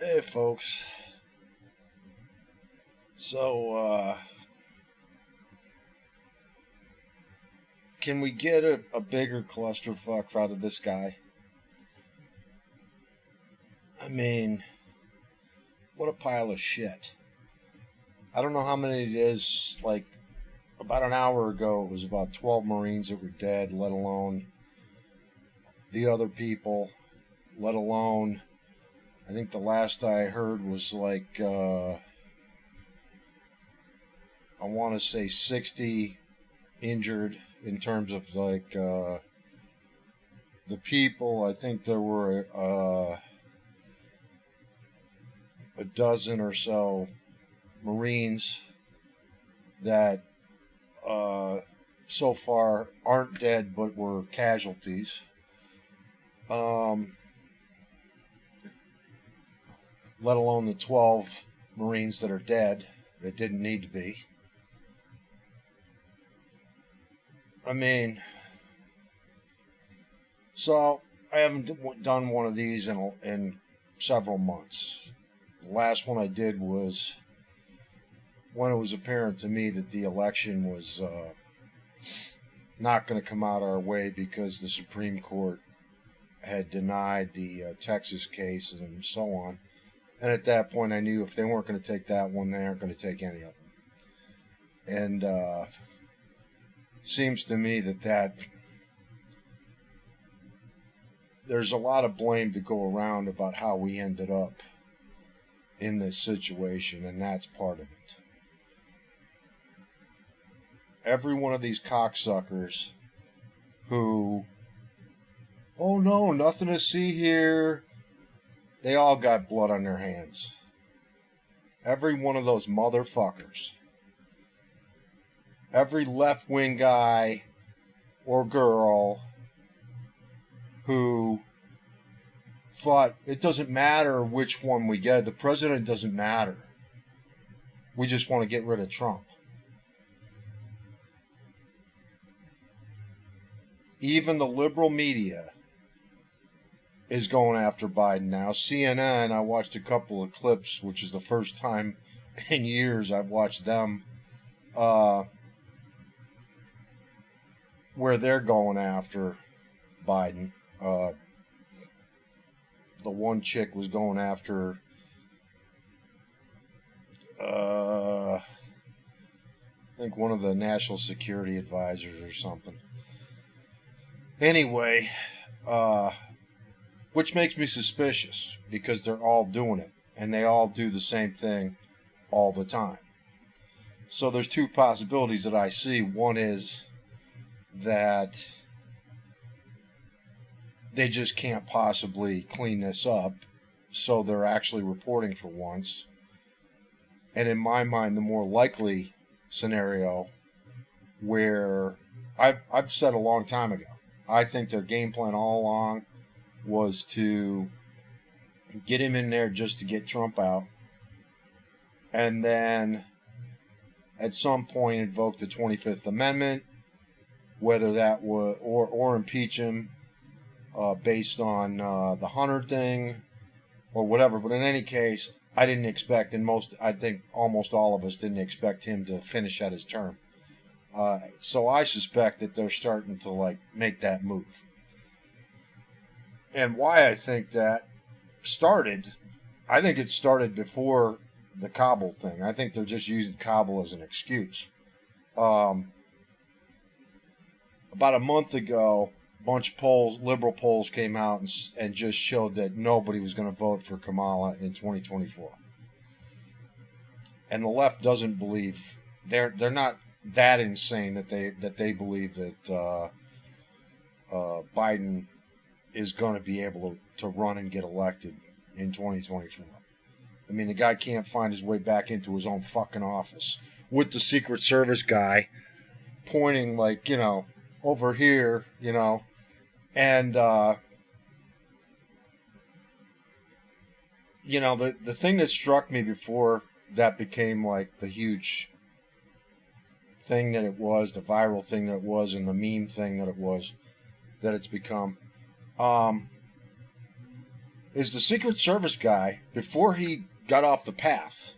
Hey, folks. So, can we get a bigger clusterfuck out of this guy? I mean, what a pile of shit. I don't know how many it is. Like, about an hour ago, it was about 12 Marines that were dead, let alone the other people, let alone, I think the last I heard was like, I want to say 60 injured in terms of like, the people. I think there were a dozen or so Marines that so far aren't dead but were casualties. Let alone the 12 Marines that are dead that didn't need to be. I mean, so I haven't done one of these in several months. The last one I did was when it was apparent to me that the election was not going to come out our way because the Supreme Court had denied the Texas case and so on. And at that point, I knew if they weren't going to take that one, they aren't going to take any of them. And seems to me that there's a lot of blame to go around about how we ended up in this situation, and that's part of it. Every one of these cocksuckers who, oh no, nothing to see here, they all got blood on their hands. Every one of those motherfuckers. Every left-wing guy or girl who thought it doesn't matter which one we get, the president doesn't matter. We just want to get rid of Trump. Even the liberal media is going after Biden now. CNN, I watched a couple of clips, which is the first time in years I've watched them, where they're going after Biden. The one chick was going after I think one of the national security advisors or something. Anyway, which makes me suspicious because they're all doing it and they all do the same thing all the time. So there's two possibilities that I see. One is that they just can't possibly clean this up, so they're actually reporting for once. And in my mind, the more likely scenario, where I've said a long time ago, I think their game plan all along was to get him in there just to get Trump out, and then at some point invoke the 25th Amendment, whether that was or impeach him based on the Hunter thing or whatever. But in any case, I didn't expect, and I think almost all of us didn't expect him to finish out his term. So I suspect that they're starting to like make that move. And why I think that started, I think it started before the Kabul thing. I think they're just using Kabul as an excuse. About a month ago, a bunch of liberal polls came out and just showed that nobody was going to vote for Kamala in 2024. And the left doesn't believe, they're not that insane that they believe that Biden is going to be able to run and get elected in 2024. I mean, the guy can't find his way back into his own fucking office with the Secret Service guy pointing like, over here, and, the thing that struck me before that became like the huge thing that it was, the viral thing that it was, and the meme thing that it's become. is the Secret Service guy, before he got off the path,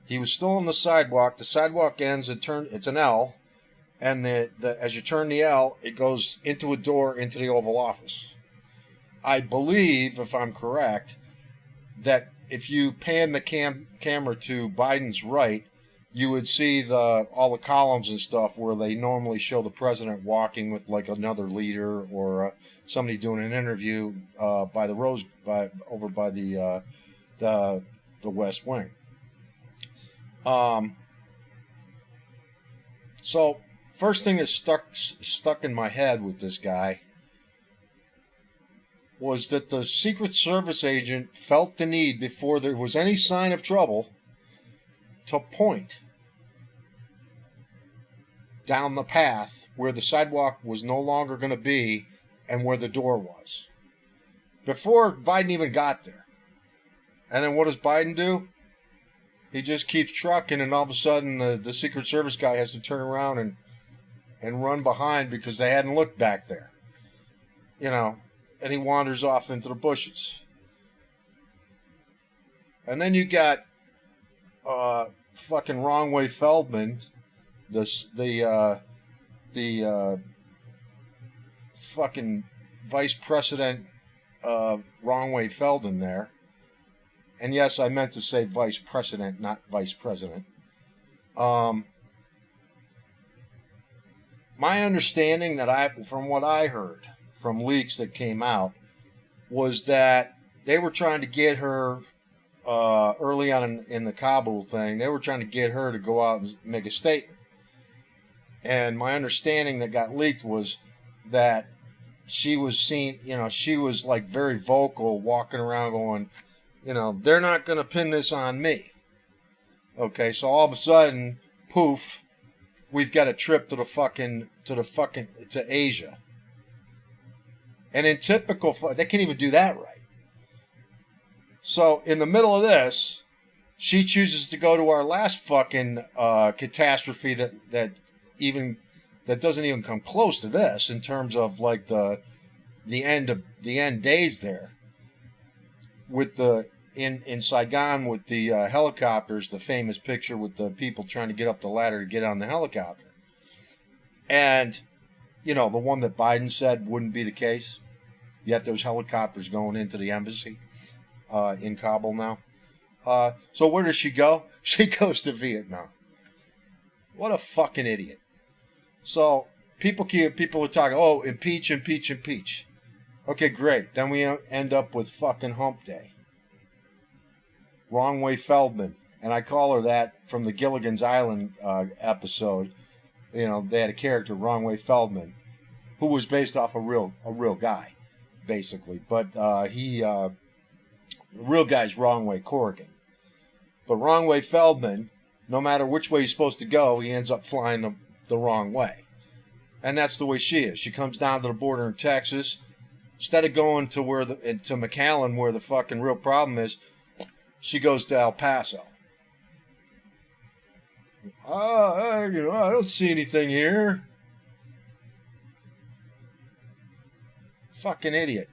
he was still on the sidewalk. The sidewalk ends and it's an L, and as you turn the L, it goes into a door into the Oval Office. I believe, if I'm correct, that if you pan the camera to Biden's right, you would see all the columns and stuff where they normally show the president walking with like another leader or somebody doing an interview by the over by the West Wing. So first thing that stuck in my head with this guy was that the Secret Service agent felt the need, before there was any sign of trouble, to point down the path where the sidewalk was no longer going to be and where the door was, before Biden even got there. And then what does Biden do? He just keeps trucking, and all of a sudden the Secret Service guy has to turn around and run behind because they hadn't looked back there. You know, and he wanders off into the bushes. And then you got fucking Wrong Way Feldman, the fucking Vice President Wrong Way Feldman there. And yes, I meant to say Vice President, not Vice President. My understanding from what I heard from leaks that came out, was that they were trying to get her early on in the Kabul thing. They were trying to get her to go out and make a statement. And my understanding that got leaked was that she was seen, she was like very vocal, walking around going, they're not going to pin this on me. Okay, so all of a sudden, poof, we've got a trip to Asia. And in typical, they can't even do that right. So in the middle of this, she chooses to go to our last fucking catastrophe that doesn't even come close to this in terms of like the end days there, with in Saigon with the helicopters, the famous picture with the people trying to get up the ladder to get on the helicopter, and the one that Biden said wouldn't be the case. Yet there's helicopters going into the embassy in Kabul now. So where does she go? She goes to Vietnam. What a fucking idiot. So people are talking, oh, impeach. Okay, great. Then we end up with fucking Hump Day. Wrong Way Feldman. And I call her that from the Gilligan's Island episode. They had a character, Wrong Way Feldman, who was based off a real guy, basically. But the real guy's Wrong Way Corrigan. But Wrong Way Feldman, no matter which way he's supposed to go, he ends up flying the wrong way. And that's the way she is. She comes down to the border in Texas. Instead of going to McAllen, where the fucking real problem is, she goes to El Paso. I don't see anything here. Fucking idiot.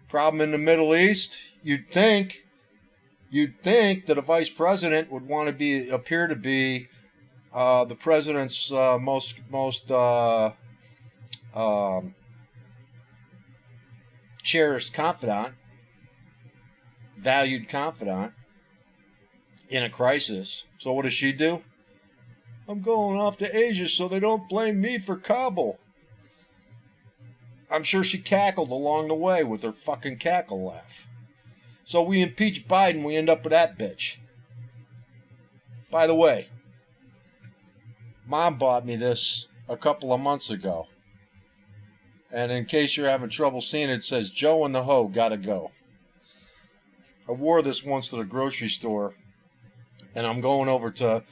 Problem in the Middle East? You'd think that a vice president would want to appear to be the president's most cherished confidant, valued confidant in a crisis. So what does she do? I'm going off to Asia so they don't blame me for Kabul. I'm sure she cackled along the way with her fucking cackle laugh. So we impeach Biden, we end up with that bitch. By the way, Mom bought me this a couple of months ago. And in case you're having trouble seeing it, it says, Joe and the Hoe gotta go. I wore this once to the grocery store, and I'm going over to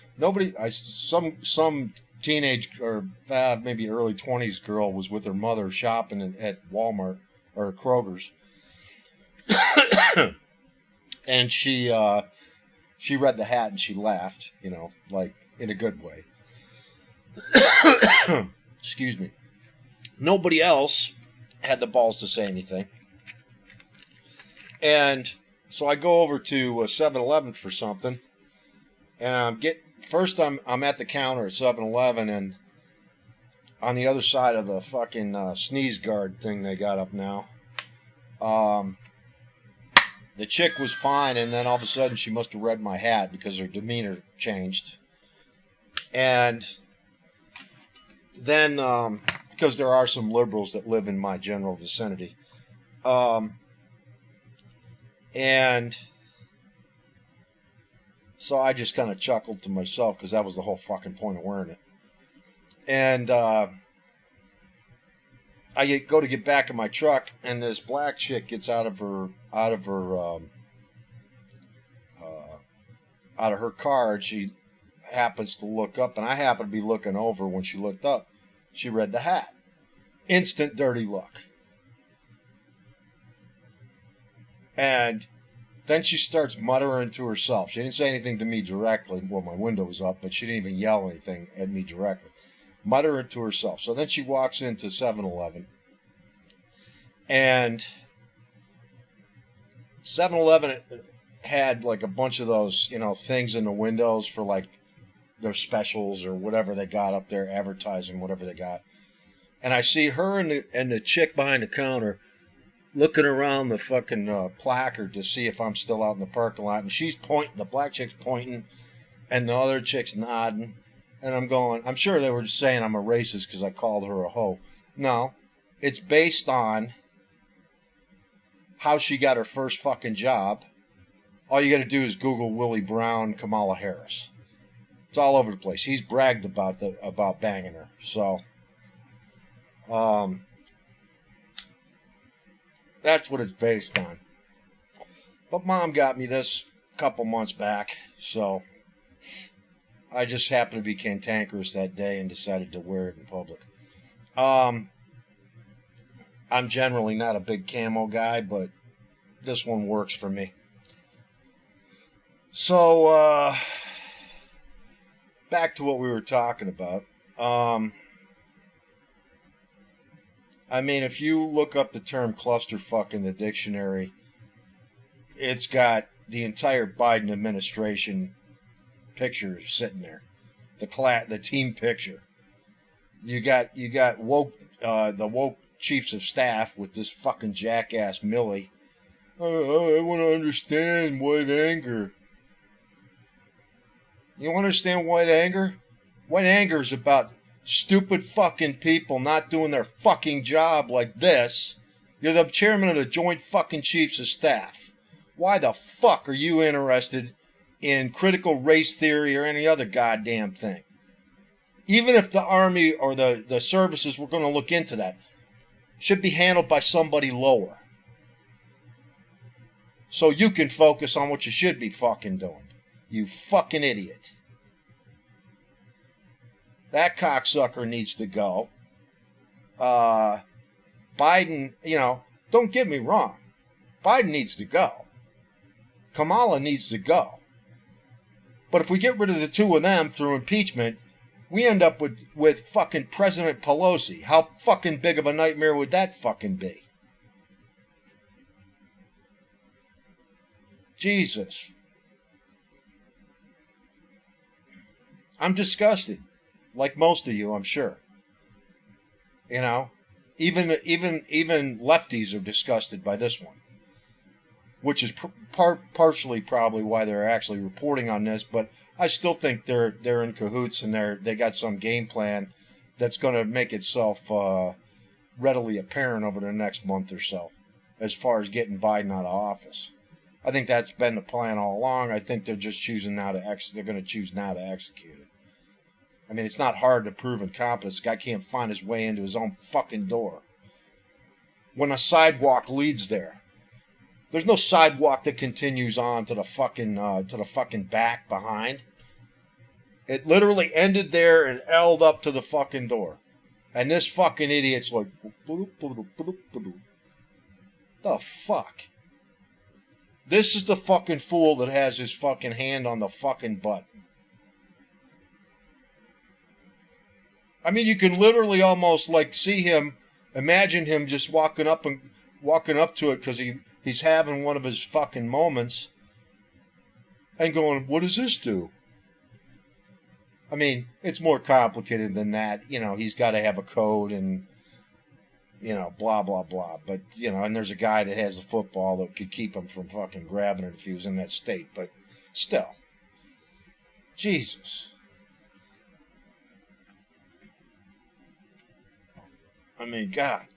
some teenage or maybe early 20s girl was with her mother shopping at Walmart or Kroger's. And she read the hat and she laughed, like in a good way. Excuse me. Nobody else had the balls to say anything. And so I go over to 7-Eleven for something, and I'm at the counter at 7-Eleven, and on the other side of the fucking sneeze guard thing they got up now, the chick was fine, and then all of a sudden she must have read my hat because her demeanor changed. And then, because there are some liberals that live in my general vicinity, and so I just kind of chuckled to myself because that was the whole fucking point of wearing it. And I go to get back in my truck, and this black chick gets out of her car, and she happens to look up, and I happen to be looking over. When she looked up, she read the hat. Instant dirty look. And then she starts muttering to herself. She didn't say anything to me directly. Well, my window was up, but she didn't even yell anything at me directly. Muttering to herself. So then she walks into 7-Eleven. And 7-Eleven had like a bunch of those, things in the windows for like their specials or whatever they got up there, advertising, whatever they got. And I see her and the chick behind the counter looking around the fucking placard to see if I'm still out in the parking lot. And she's pointing, the black chick's pointing, and the other chick's nodding. And I'm sure they were just saying I'm a racist because I called her a hoe. No, it's based on how she got her first fucking job. All you got to do is Google Willie Brown, Kamala Harris. It's all over the place. He's bragged about banging her. So, that's what it's based on. But Mom got me this a couple months back, so I just happened to be cantankerous that day and decided to wear it in public. I'm generally not a big camo guy, but this one works for me. So, back to what we were talking about. If you look up the term clusterfuck in the dictionary, it's got the entire Biden administration picture sitting there, the team picture. You got woke, the woke chiefs of staff with this fucking jackass Millie. I want to understand white anger. You understand white anger? White anger is about stupid fucking people not doing their fucking job like this. You're the chairman of the Joint fucking Chiefs of Staff. Why the fuck are you interested in critical race theory or any other goddamn thing? Even if the Army or the services were going to look into that, should be handled by somebody lower. So you can focus on what you should be fucking doing. You fucking idiot. That cocksucker needs to go. Biden, don't get me wrong. Biden needs to go. Kamala needs to go. But if we get rid of the two of them through impeachment, we end up with fucking President Pelosi. How fucking big of a nightmare would that fucking be? Jesus. I'm disgusted. Like most of you, I'm sure. Even lefties are disgusted by this one, which is partially probably why they're actually reporting on this. But I still think they're in cahoots and they got some game plan that's going to make itself readily apparent over the next month or so, as far as getting Biden out of office. I think that's been the plan all along. I think they're just choosing now they're going to choose now to execute it. It's not hard to prove incompetence. This guy can't find his way into his own fucking door. When a sidewalk leads there, there's no sidewalk that continues on to the fucking back behind. It literally ended there and held up to the fucking door. And this fucking idiot's like, the fuck? This is the fucking fool that has his fucking hand on the fucking button. You can literally almost like see him, imagine him just walking up to it because he he's having one of his fucking moments and going, what does this do? I mean, it's more complicated than that. You know, he's got to have a code and, you know, blah, blah, blah. But, you know, and there's a guy that has a football that could keep him from fucking grabbing it if he was in that state. But still, Jesus. I mean, God.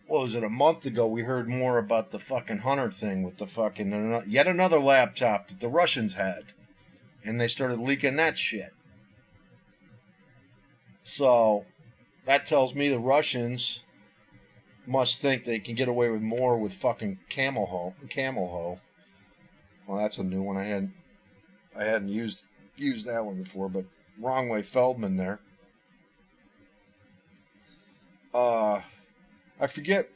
What was it, a month ago we heard more about the fucking Hunter thing with the fucking, yet another laptop that the Russians had. And they started leaking that shit. So, that tells me the Russians must think they can get away with more with fucking camel hoe. Well, that's a new one. I hadn't used that one before, but wrong way Feldman there. I forget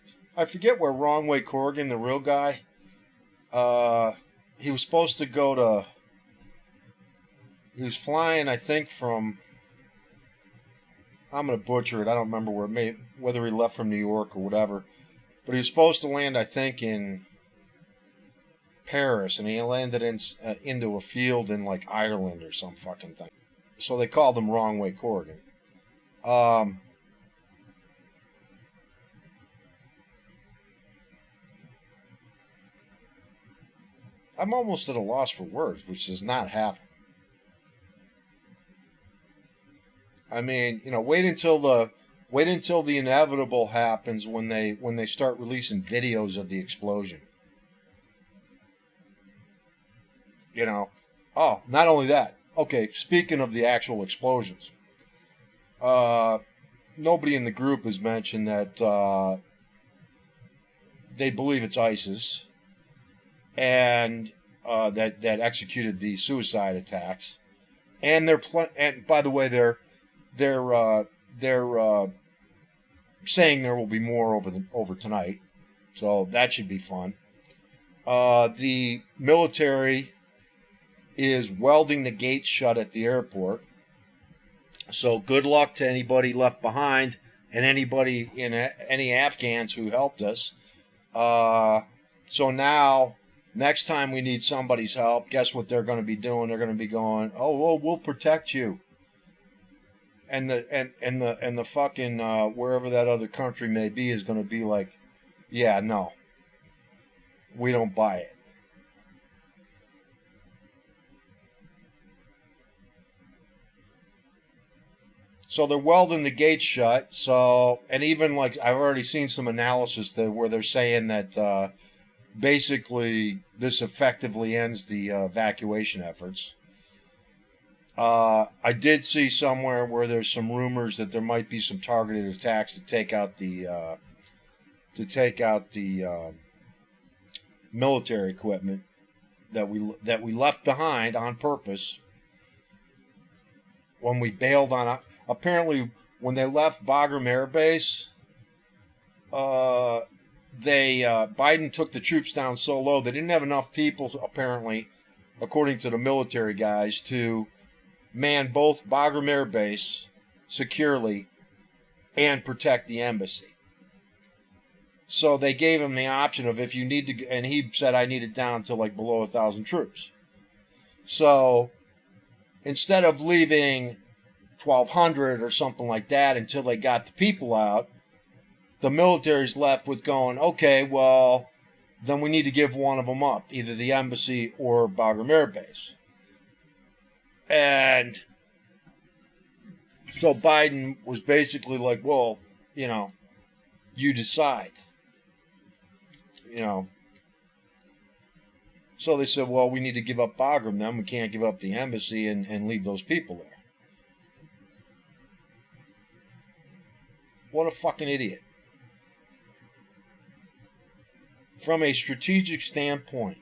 where Wrong Way Corrigan, the real guy, he was supposed to go to, he was flying, I think, from, I'm going to butcher it, I don't remember whether he left from New York or whatever, but he was supposed to land, I think, in Paris, and he landed into a field in, like, Ireland or some fucking thing. So they called him Wrong Way Corrigan. I'm almost at a loss for words, which does not happen. I mean, you know, wait until the inevitable happens when they start releasing videos of the explosion. You know, oh, not only that. Okay, speaking of the actual explosions, nobody in the group has mentioned that they believe it's ISIS. And that executed the suicide attacks, and and by the way, they're saying there will be more over tonight, so that should be fun. The military is welding the gates shut at the airport, so good luck to anybody left behind and anybody any Afghans who helped us. So now, next time we need somebody's help, guess what they're going to be doing? They're going to be going, "Oh, we'll protect you." And the fucking wherever that other country may be is going to be like, "Yeah, no, we don't buy it." So they're welding the gates shut. So, and even like I've already seen some analysis where they're saying that. Basically, this effectively ends the evacuation efforts. I did see somewhere where there's some rumors that there might be some targeted attacks to take out the military equipment that we left behind on purpose when we bailed on. Apparently, when they left Bagram Air Base, Biden took the troops down so low they didn't have enough people, apparently, according to the military guys, to man both Bagram Air Base securely and protect the embassy. So they gave him the option of if you need to, and he said I need it down to like below 1,000 troops. So instead of leaving 1,200 or something like that until they got the people out, the military's left with going, okay, well, then we need to give one of them up, either the embassy or Bagram Air Base. And so Biden was basically like, well, you know, you decide. You know. So they said, well, we need to give up Bagram then. We can't give up the embassy and leave those people there. What a fucking idiot. From a strategic standpoint,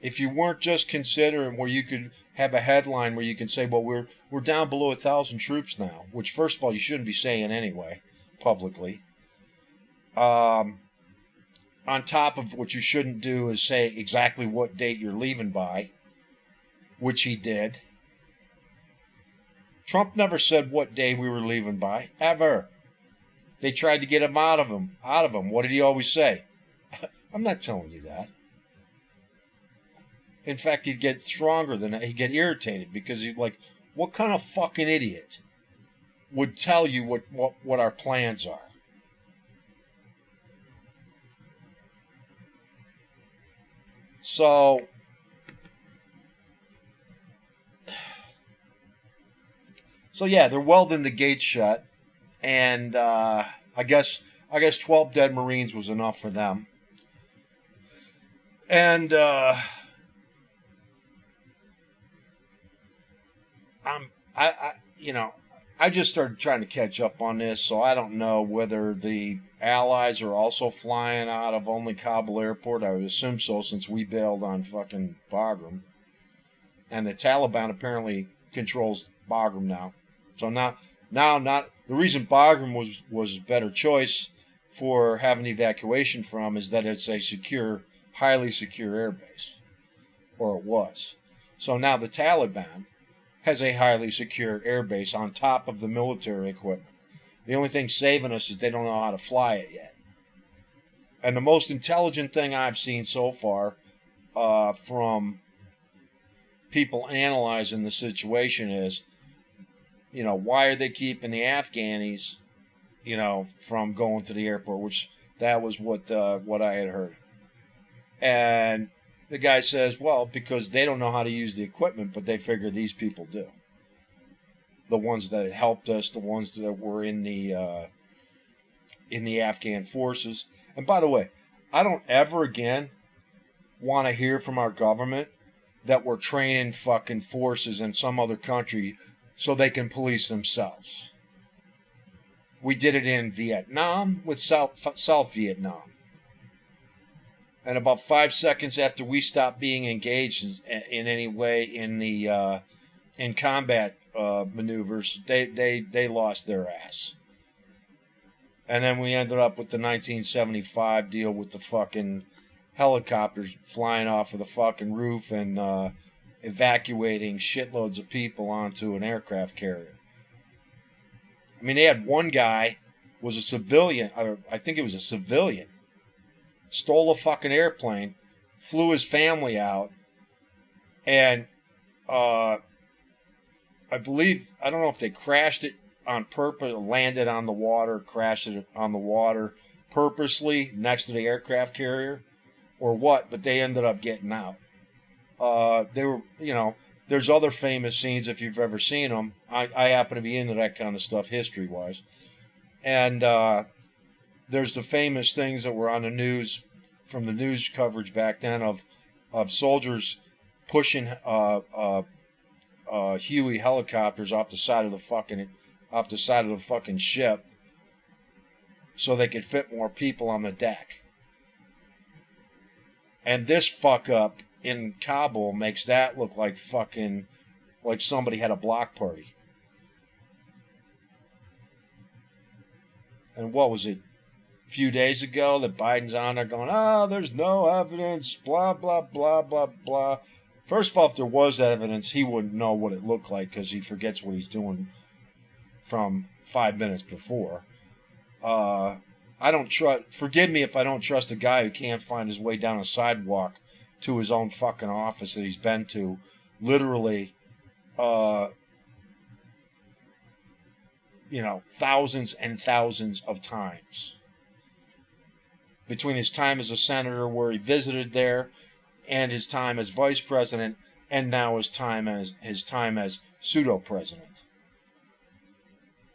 if you weren't just considering where you could have a headline where you can say, well, we're down below 1,000 troops now, which first of all you shouldn't be saying anyway, publicly. On top of what you shouldn't do is say exactly what date you're leaving by, which he did. Trump never said what day we were leaving by, ever. They tried to get him out of him. What did he always say? I'm not telling you that. In fact, he'd get stronger than that. He'd get irritated because he'd like, what kind of fucking idiot would tell you what our plans are? So yeah, they're welding the gates shut, and I guess 12 dead Marines was enough for them. And I just started trying to catch up on this, so I don't know whether the Allies are also flying out of only Kabul airport. I would assume so, since we bailed on fucking Bagram, and the Taliban apparently controls Bagram now. So now not the reason Bagram was a better choice for having evacuation from is that it's a secure, highly secure airbase, or it was. So now the Taliban has a highly secure airbase on top of the military equipment. The only thing saving us is they don't know how to fly it yet. And the most intelligent thing I've seen so far from people analyzing the situation is, why are they keeping the Afghanis, from going to the airport? Which that was what I had heard. And the guy says, well, because they don't know how to use the equipment, but they figure these people do. The ones that helped us, the ones that were in the Afghan forces. And by the way, I don't ever again want to hear from our government that we're training fucking forces in some other country so they can police themselves. We did it in Vietnam with South Vietnam. And about 5 seconds after we stopped being engaged in any way in combat maneuvers, they lost their ass. And then we ended up with the 1975 deal with the fucking helicopters flying off of the fucking roof and evacuating shitloads of people onto an aircraft carrier. I mean, they had one guy was a civilian, or I think it was a civilian, stole a fucking airplane, flew his family out, and I don't know if they crashed it on purpose, landed on the water, crashed it on the water purposely next to the aircraft carrier, or what, but they ended up getting out. They were, there's other famous scenes if you've ever seen them. I happen to be into that kind of stuff history-wise. And there's the famous things that were on the news, from the news coverage back then, of soldiers pushing Huey helicopters off the side of the fucking ship so they could fit more people on the deck. And this fuck up in Kabul makes that look like fucking like somebody had a block party. And what was it? A few days ago that Biden's on there going, there's no evidence, blah, blah, blah, blah, blah. First of all, if there was evidence, he wouldn't know what it looked like because he forgets what he's doing from 5 minutes before. Forgive me if I don't trust a guy who can't find his way down a sidewalk to his own fucking office that he's been to literally, thousands and thousands of times. Between his time as a senator where he visited there and his time as vice president and now his time as pseudo-president.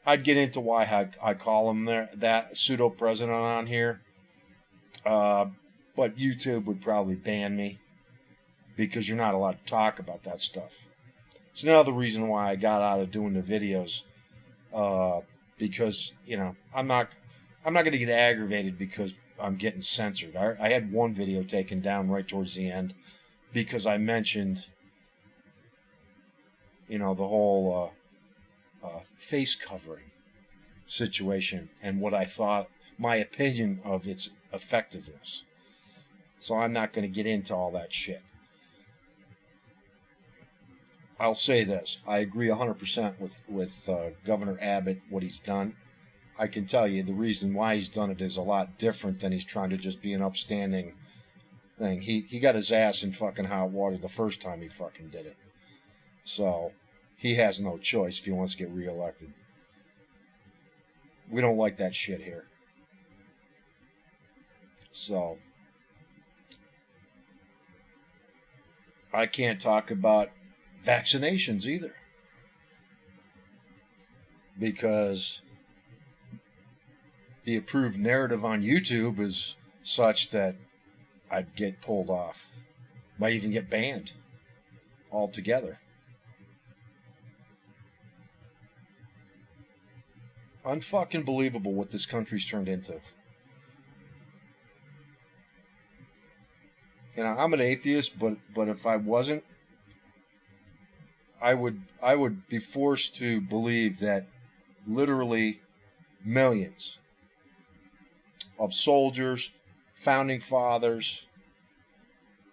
I'd get into why I call him that pseudo-president on here. But YouTube would probably ban me because you're not allowed to talk about that stuff. It's another reason why I got out of doing the videos. Because, I'm not going to get aggravated because I'm getting censored. I had one video taken down right towards the end because I mentioned, the whole face covering situation and what I thought, my opinion of its effectiveness. So I'm not going to get into all that shit. I'll say this. I agree 100% with Governor Abbott, what he's done. I can tell you the reason why he's done it is a lot different than he's trying to just be an upstanding thing. He got his ass in fucking hot water the first time he fucking did it. So he has no choice if he wants to get reelected. We don't like that shit here. So I can't talk about vaccinations either, because the approved narrative on YouTube is such that I'd get pulled off. Might even get banned altogether. Unfucking believable what this country's turned into. You know, I'm an atheist, but if I wasn't, I would be forced to believe that literally millions of soldiers, founding fathers,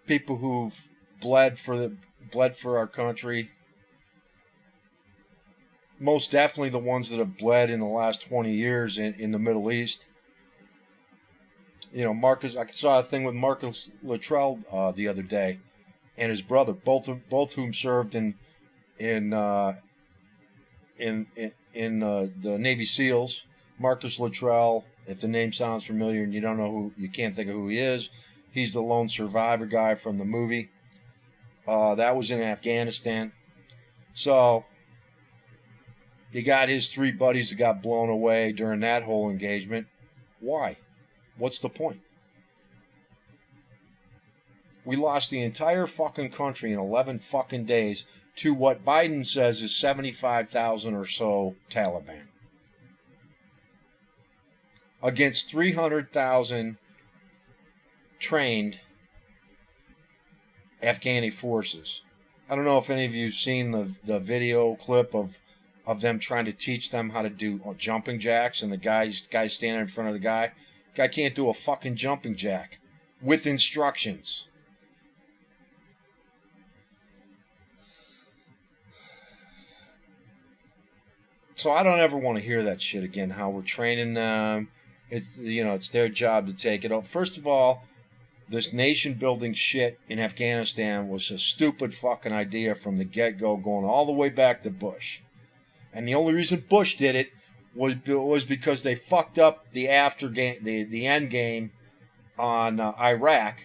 people who've bled for our country, most definitely the ones that have bled in the last 20 years in the Middle East. You know, I saw a thing with Marcus Luttrell the other day, and his brother, both whom served in the Navy SEALs. Marcus Luttrell, if the name sounds familiar and you can't think of who he is, he's the lone survivor guy from the movie. That was in Afghanistan. So you got his 3 buddies that got blown away during that whole engagement. Why? What's the point? We lost the entire fucking country in 11 fucking days to what Biden says is 75,000 or so Taliban, against 300,000 trained Afghani forces. I don't know if any of you have seen the video clip of them trying to teach them how to do jumping jacks, and the guy's standing in front of the guy. Guy can't do a fucking jumping jack with instructions. So I don't ever want to hear that shit again, how we're training them. It's their job to take it over. First of all, this nation building shit in Afghanistan was a stupid fucking idea from the get-go, going all the way back to Bush. And the only reason Bush did it was because they fucked up the the end game on Iraq.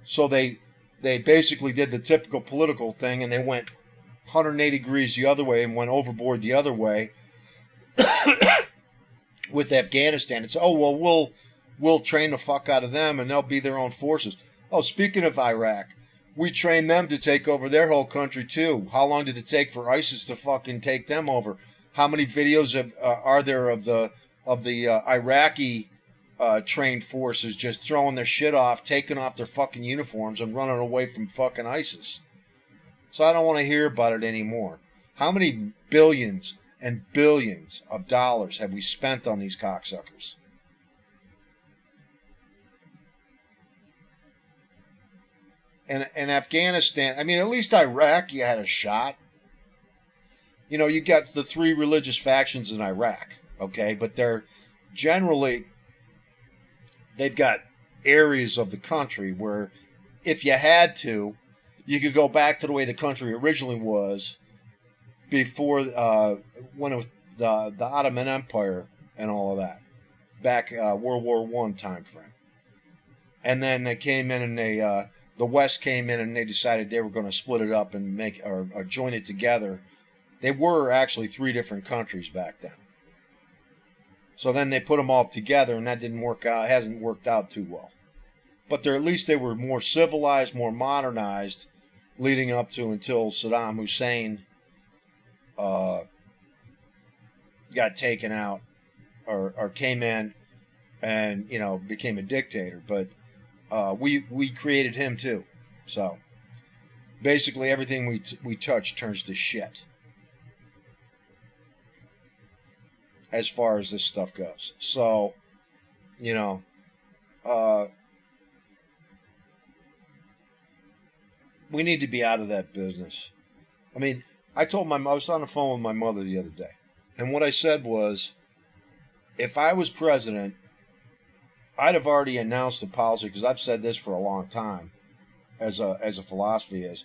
So they basically did the typical political thing, and they went 180 degrees the other way and went overboard the other way with Afghanistan. And so, we'll train the fuck out of them, and they'll be their own forces. Oh, speaking of Iraq, we trained them to take over their whole country too. How long did it take for ISIS to fucking take them over? How many videos are there of the Iraqi trained forces just throwing their shit off, taking off their fucking uniforms, and running away from fucking ISIS? So I don't want to hear about it anymore. How many billions and billions of dollars have we spent on these cocksuckers? And Afghanistan, I mean, at least Iraq, you had a shot. You know, you got the 3 religious factions in Iraq, okay? But they've got areas of the country where if you had to, you could go back to the way the country originally was before, when it was the Ottoman Empire and all of that, back World War I time frame. And then they came in and the West came in and they decided they were going to split it up and make or join it together. They were actually 3 different countries back then. So then they put them all together, and that didn't work out. Hasn't worked out too well. But at least they were more civilized, more modernized, leading up to until Saddam Hussein got taken out or came in and became a dictator. But we created him too. So basically everything we touch turns to shit as far as this stuff goes. So, we need to be out of that business. I mean, I was on the phone with my mother the other day, and what I said was, if I was president, I'd have already announced a policy, because I've said this for a long time as a philosophy is,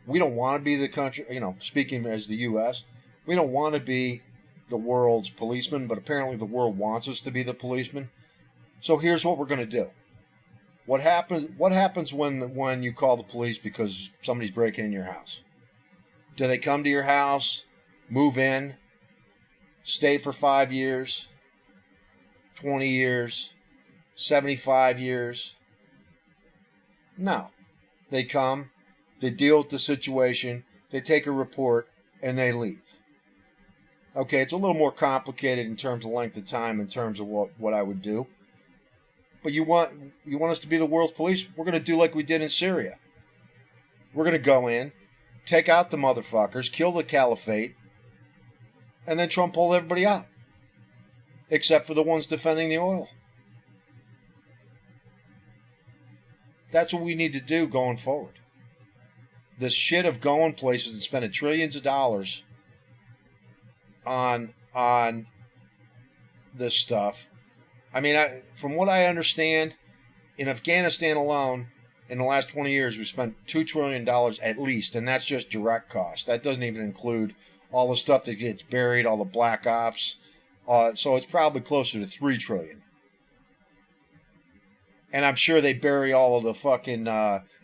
we don't want to be the country, speaking as the U.S., we don't want to be the world's policeman, but apparently the world wants us to be the policeman. So here's what we're going to do. What happens when you call the police because somebody's breaking in your house? Do they come to your house, move in, stay for 5 years, 20 years, 75 years? No. They come, they deal with the situation, they take a report, and they leave. Okay, it's a little more complicated in terms of length of time, in terms of what I would do. But you want us to be the world's police? We're going to do like we did in Syria. We're going to go in, take out the motherfuckers, kill the caliphate, and then Trump pull everybody out. Except for the ones defending the oil. That's what we need to do going forward. This shit of going places and spending trillions of dollars on this stuff. I mean, from what I understand, in Afghanistan alone, in the last 20 years, we spent $2 trillion at least, and that's just direct cost. That doesn't even include all the stuff that gets buried, all the black ops. So it's probably closer to $3 trillion. And I'm sure they bury all of the fucking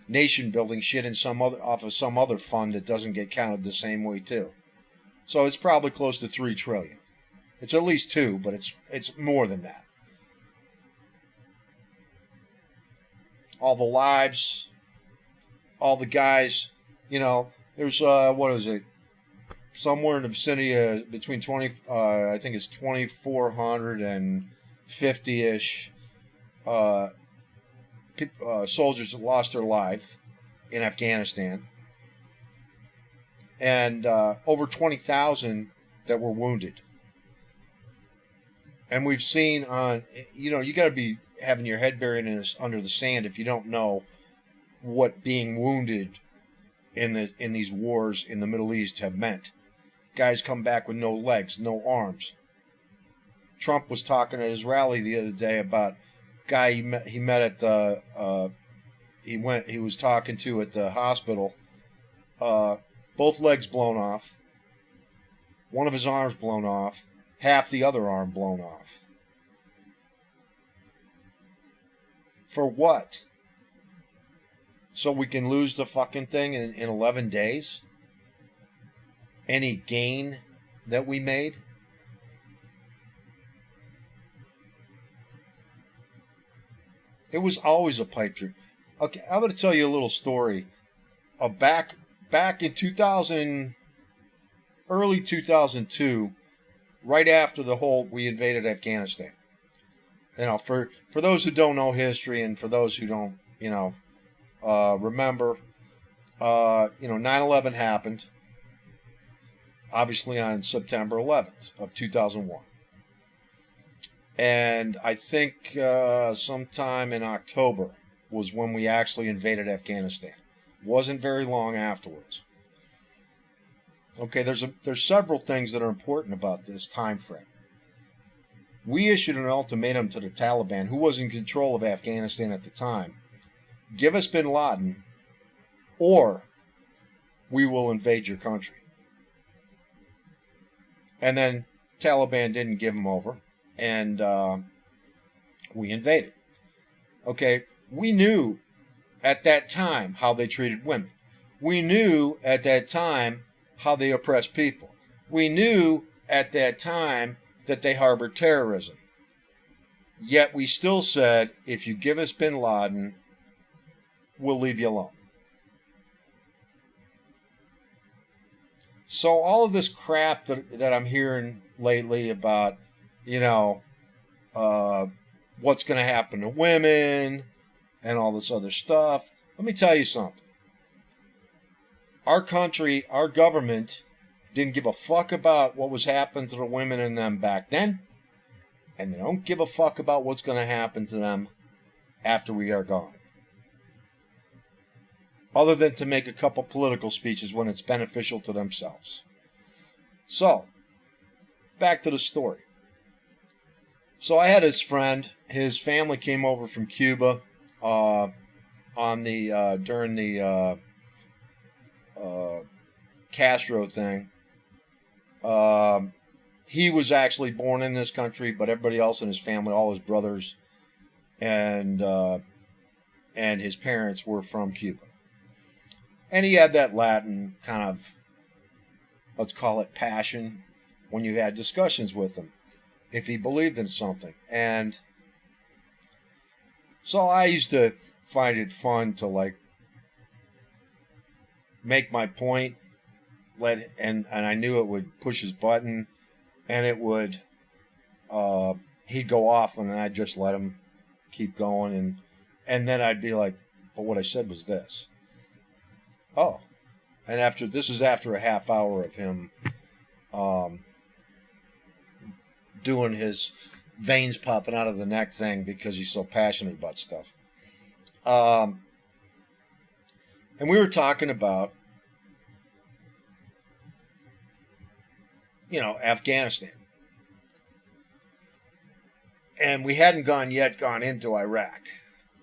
nation building shit in off of some other fund that doesn't get counted the same way too. So it's probably close to $3 trillion. It's at least 2, but it's more than that. All the lives, all the guys, there's, what is it? Somewhere in the vicinity between I think it's 2,400 and 50-ish soldiers that lost their life in Afghanistan. And over 20,000 that were wounded. And we've seen you got to be having your head buried under the sand if you don't know what being wounded in these wars in the Middle East have meant. Guys come back with no legs, no arms. Trump was talking at his rally the other day about a guy he met at the he was talking to at the hospital. Both legs blown off, one of his arms blown off, half the other arm blown off. For what? So we can lose the fucking thing in 11 days? Any gain that we made? It was always a pipe dream. Okay, I'm going to tell you a little story. Back in early 2002, right after we invaded Afghanistan. For those who don't know history and for those who don't, remember, 9/11 happened, obviously on September 11th of 2001. And I think sometime in October was when we actually invaded Afghanistan. Wasn't very long afterwards. Okay, there's several things that are important about this time frame. We issued an ultimatum to the Taliban, who was in control of Afghanistan at the time. Give us bin Laden, or we will invade your country. And then Taliban didn't give them over, and we invaded. Okay, we knew at that time how they treated women. We knew at that time how they oppressed people. We knew at that time that they harbored terrorism. Yet we still said, if you give us bin Laden, we'll leave you alone. So all of this crap that I'm hearing lately about, what's going to happen to women and all this other stuff, let me tell you something. Our country, our government, didn't give a fuck about what was happening to the women and them back then, and they don't give a fuck about what's going to happen to them after we are gone. Other than to make a couple political speeches when it's beneficial to themselves. So, back to the story. So I had his friend. His family came over from Cuba on the during the Castro thing. He was actually born in this country, but everybody else in his family, all his brothers and his parents were from Cuba. And he had that Latin kind of, let's call it passion, when you had discussions with him, if he believed in something. And so I used to find it fun to like make my point, and I knew it would push his button, and it would he'd go off, and I'd just let him keep going, and then I'd be like, but what I said was this. Oh, and this is after a half hour of him doing his veins popping out of the neck thing because he's so passionate about stuff. And we were talking about, Afghanistan. And we hadn't gone into Iraq,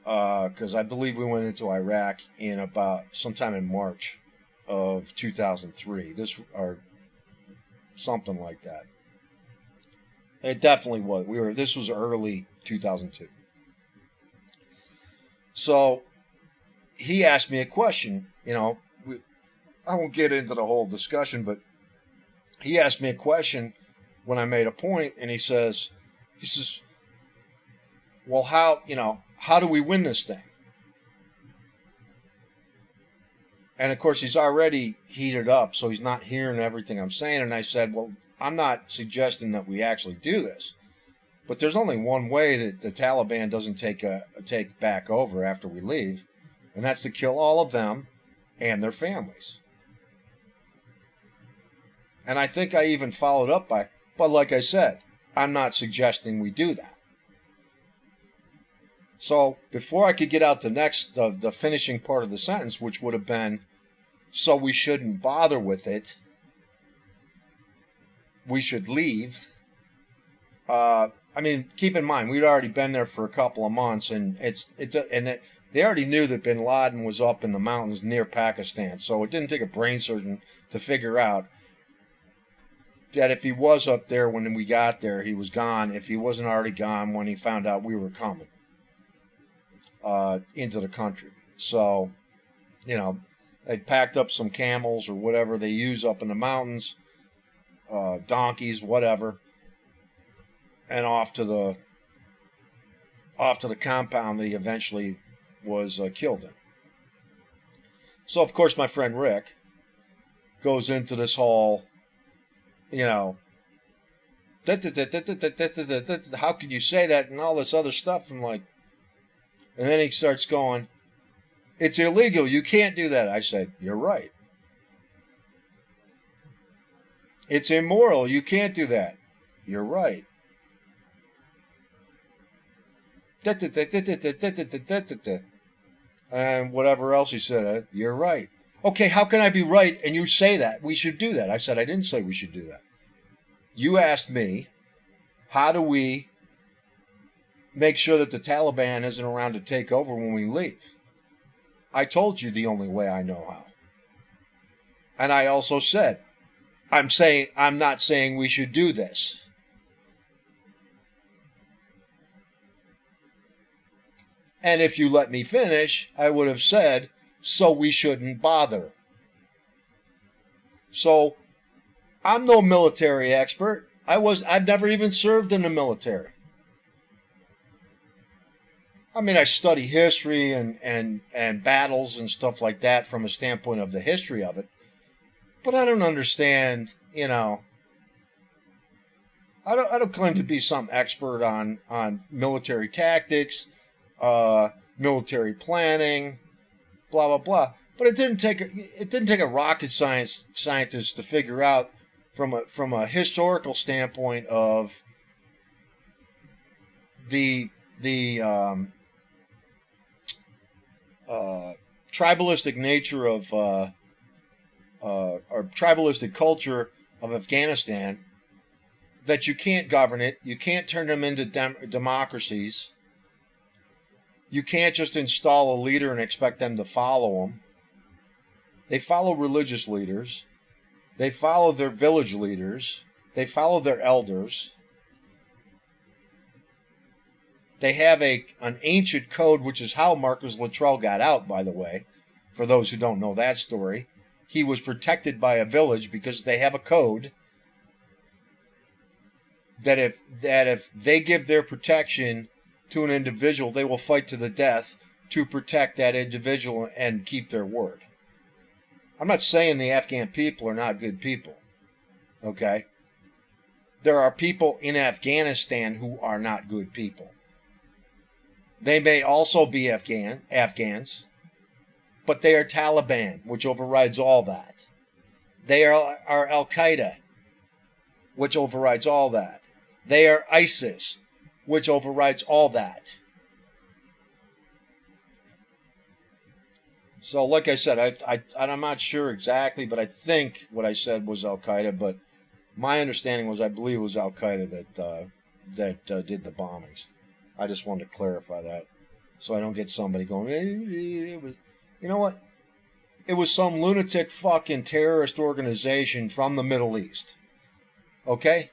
because I believe we went into Iraq in about sometime in March of 2003. Or something like that. It definitely was. This was early 2002. So he asked me a question. I won't get into the whole discussion, but he asked me a question when I made a point, and he says, well, how do we win this thing? And of course, he's already heated up, so he's not hearing everything I'm saying. And I said, well, I'm not suggesting that we actually do this, but there's only one way that the Taliban doesn't take back over after we leave, and that's to kill all of them and their families. And I think I even followed up but like I said, I'm not suggesting we do that. So before I could get out the finishing part of the sentence, which would have been, so we shouldn't bother with it, we should leave. Keep in mind, we'd already been there for a couple of months, and they already knew that bin Laden was up in the mountains near Pakistan, so it didn't take a brain surgeon to figure out that if he was up there when we got there, he was gone, if he wasn't already gone when he found out we were coming into the country. So, they packed up some camels or whatever they use up in the mountains, donkeys, whatever, and off to the compound that he eventually was killed in. So, of course, my friend Rick goes into this whole, how can you say that and all this other stuff? And then he starts going, it's illegal. You can't do that. I said, you're right. It's immoral. You can't do that. You're right. And whatever else he said, you're right. Okay, how can I be right and you say that? We should do that. I said, I didn't say we should do that. You asked me, how do we make sure that the Taliban isn't around to take over when we leave? I told you the only way I know how. And I also said, I'm not saying we should do this. And if you let me finish, I would have said, so we shouldn't bother. So, I'm no military expert. I've never even served in the military. I study history and battles and stuff like that from a standpoint of the history of it. But I don't understand, I don't claim to be some expert on military tactics, military planning, blah blah blah. But it didn't take a rocket scientist to figure out from a historical standpoint of the tribalistic nature of or tribalistic culture of Afghanistan, that you can't govern it. You can't turn them into democracies. You can't just install a leader and expect them to follow them. They follow religious leaders. They follow their village leaders. They follow their elders. They have an ancient code, which is how Marcus Luttrell got out, by the way, for those who don't know that story. He was protected by a village because they have a code that if they give their protection to an individual, they will fight to the death to protect that individual and keep their word. I'm not saying the Afghan people are not good people, okay? There are people in Afghanistan who are not good people. They may also be Afghans, but they are Taliban, which overrides all that. They are Al-Qaeda, which overrides all that. They are ISIS, which overrides all that. So, like I said, I'm not sure exactly, but I think what I said was Al-Qaeda, but my understanding was I believe it was Al-Qaeda that did the bombings. I just wanted to clarify that so I don't get somebody going, hey, it was, you know what? It was some lunatic fucking terrorist organization from the Middle East. Okay?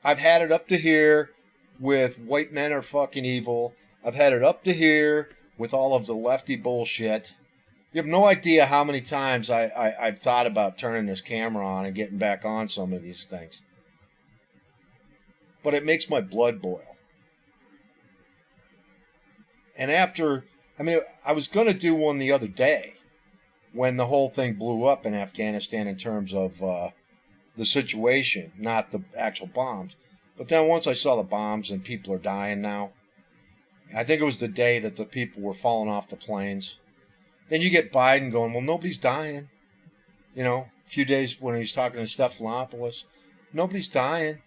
I've had it up to here with white men are fucking evil. I've had it up to here with all of the lefty bullshit. You have no idea how many times I've thought about turning this camera on and getting back on some of these things. But it makes my blood boil. And I was going to do one the other day when the whole thing blew up in Afghanistan in terms of the situation, not the actual bombs. But then once I saw the bombs and people are dying now, I think it was the day that the people were falling off the planes. Then you get Biden going, well, nobody's dying. You know, a few days when he was talking to Stephanopoulos, nobody's dying.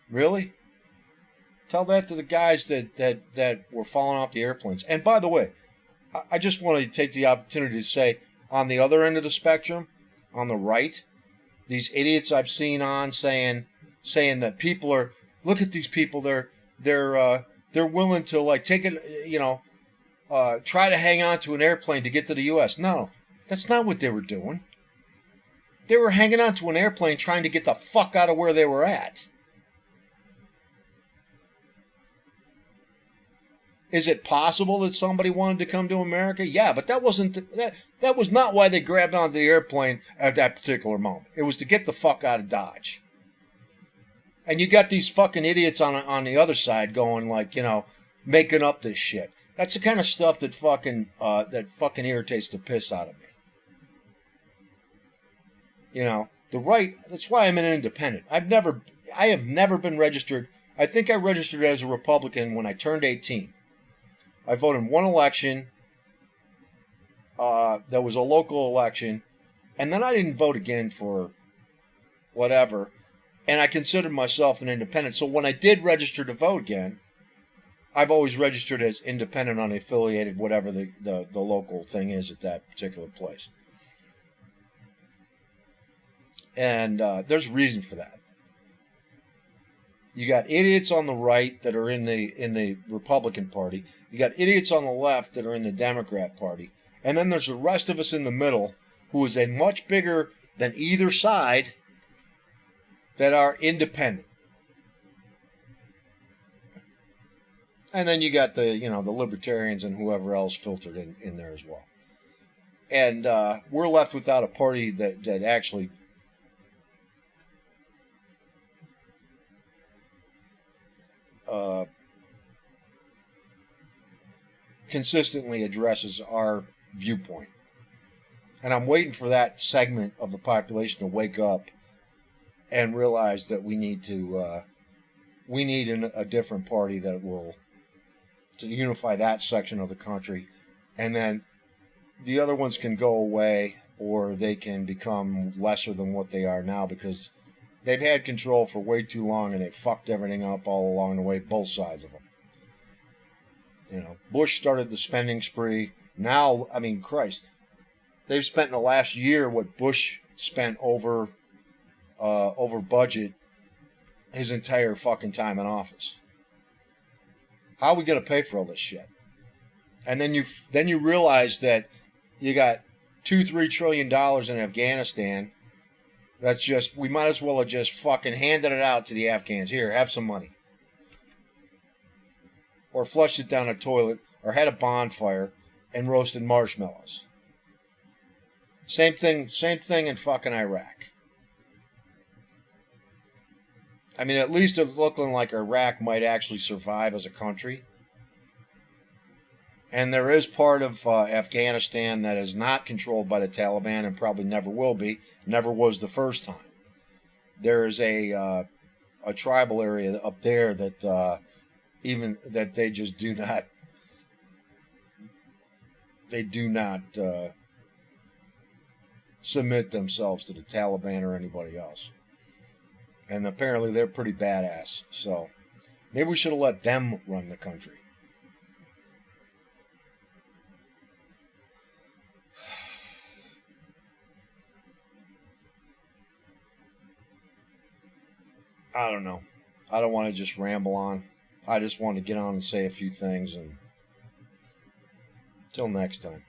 Really? Tell that to the guys that were falling off the airplanes. And by the way, I just want to take the opportunity to say, on the other end of the spectrum, on the right, these idiots I've seen on saying that people are, look at these people, they're willing to like take it, you know, try to hang on to an airplane to get to the U.S. No, that's not what they were doing. They were hanging on to an airplane trying to get the fuck out of where they were at. Is it possible that somebody wanted to come to America? Yeah, but that was not why they grabbed onto the airplane at that particular moment. It was to get the fuck out of Dodge. And you got these fucking idiots on the other side going like, you know, making up this shit. That's the kind of stuff that fucking irritates the piss out of me. You know, the right, that's why I'm an independent. I have never been registered. I think I registered as a Republican when I turned 18. I voted in one election. There was a local election. And then I didn't vote again for whatever. And I considered myself an independent. So when I did register to vote again, I've always registered as independent, unaffiliated, whatever the local thing is at that particular place. And there's a reason for that. You got idiots on the right that are in the Republican Party. You got idiots on the left that are in the Democrat Party. And then there's the rest of us in the middle who is a much bigger than either side that are independent. And then you got the libertarians and whoever else filtered in there as well. And we're left without a party that actually consistently addresses our viewpoint. And I'm waiting for that segment of the population to wake up and realize that we need a different party that will to unify that section of the country, and then the other ones can go away or they can become lesser than what they are now because they've had control for way too long and they fucked everything up all along the way, both sides of them. You know, Bush started the spending spree. Now, I mean, Christ, they've spent in the last year what Bush spent over over budget his entire fucking time in office. How are we going to pay for all this shit? And then you realize that you got $2-3 trillion in Afghanistan. That's just, we might as well have just fucking handed it out to the Afghans. Here, have some money. Or flushed it down a toilet, or had a bonfire and roasted marshmallows. Same thing in fucking Iraq. I mean, at least it's looking like Iraq might actually survive as a country. And there is part of Afghanistan that is not controlled by the Taliban and probably never will be. Never was the first time. There is a tribal area up there that even that they just do not. They do not submit themselves to the Taliban or anybody else. And apparently they're pretty badass. So maybe we should have let them run the country. I don't know. I don't want to just ramble on. I just want to get on and say a few things. And until next time.